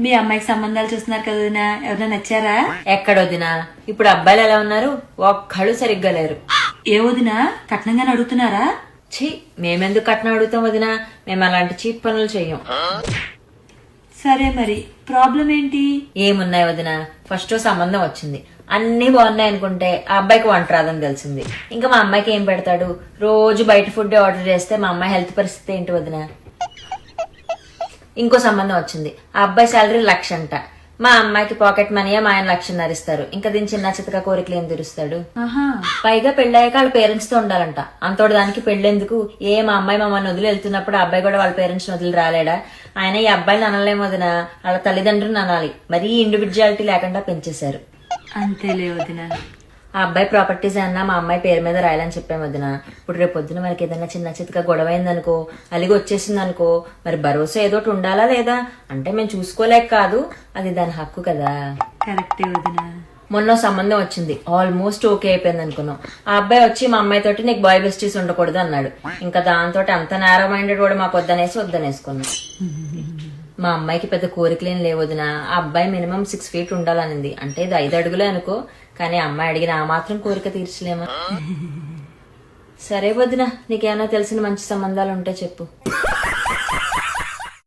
మీ అమ్మాయికి సంబంధాలు చూస్తున్నారు కదా వదినా, ఎవరైనా నచ్చారా? ఎక్కడ వదినా, ఇప్పుడు అబ్బాయిలు ఎలా ఉన్నారు, ఒక్కళ్ళు సరిగ్గా లేరు. ఏ వదినా, కట్నంగానే అడుగుతున్నారా? ఛీ, మేమెందుకు కట్నం అడుగుతాం వదినా, మేము అలాంటి చీప్ పనులు చెయ్యం. సరే మరి ప్రాబ్లం ఏంటి? ఏమున్నాయి వదినా, ఫస్ట్ సంబంధం వచ్చింది, అన్ని బాగున్నాయి అనుకుంటే ఆ అబ్బాయికి వంట రాదని తెలిసింది. ఇంకా మా అమ్మాయికి ఏం పెడతాడు, రోజు బయట ఫుడ్ ఆర్డర్ చేస్తే మా అమ్మాయి హెల్త్ పరిస్థితి ఏంటి వదినా. ఇంకో సంబంధం వచ్చింది, ఆ అబ్బాయి శాలరీ 1,00,000 అంట, మా అమ్మాయికి పాకెట్ మనీయే మా ఆయన 1,00,000 ఇస్తారు. ఇంకా దీని చిన్న చితక కోరికలు ఏం తీరుస్తాడు? పైగా పెళ్ళయ్యాక వాళ్ళ పేరెంట్స్ తో ఉండాలంట. అంతోటి దానికి పెళ్ళెందుకు? మా అమ్మాయి మమ్మల్ని వదిలి వెళ్తున్నప్పుడు ఆ అబ్బాయి కూడా వాళ్ళ పేరెంట్స్ వదిలి రాలేడా? ఆయన ఈ అబ్బాయిని అనలేము వదిన, వాళ్ళ తల్లిదండ్రులను అనాలి. మరీ ఇండివిజువాలిటీ లేకుండా పెంచేశారు. అంతేలే వదినా. ఆ అబ్బాయి ప్రాపర్టీస్ అన్నా మా అమ్మాయి పేరు మీద రాయాలని చెప్పాం వదిన. ఇప్పుడు రేపు పొద్దున మనకి ఏదైనా చిన్న చితక గొడవ అయిందనుకో, అలిగి వచ్చేసింది అనుకో, మరి భరోసా ఏదోటి ఉండాలా లేదా? అంటే మేము చూసుకోలేక కాదు, అది దాని హక్కు కదా. కరెక్టే వదినా. మొన్న సంబంధం వచ్చింది, ఆల్మోస్ట్ ఓకే అయిపోయింది అనుకున్నాం. ఆ అబ్బాయి వచ్చి మా అమ్మాయి తోటి నీకు బాయ్ బెస్టీస్ ఉండకూడదు అన్నాడు. ఇంకా దాంతో అంత నేరో మైండెడ్ కూడా మాకు వద్దనేసుకున్నాం. మా అమ్మాయికి పెద్ద కోరికలేం లేవదినా. ఆ అబ్బాయి మినిమం 6 feet ఉండాలనింది. అంటే ఇది 5 అడుగులే అనుకో, కానీ అమ్మాయి అడిగిన ఆ మాత్రం కోరిక తీర్చలేమా? సరే వదినా, నీకేమైనా తెలిసిన మంచి సంబంధాలు ఉంటే చెప్పు.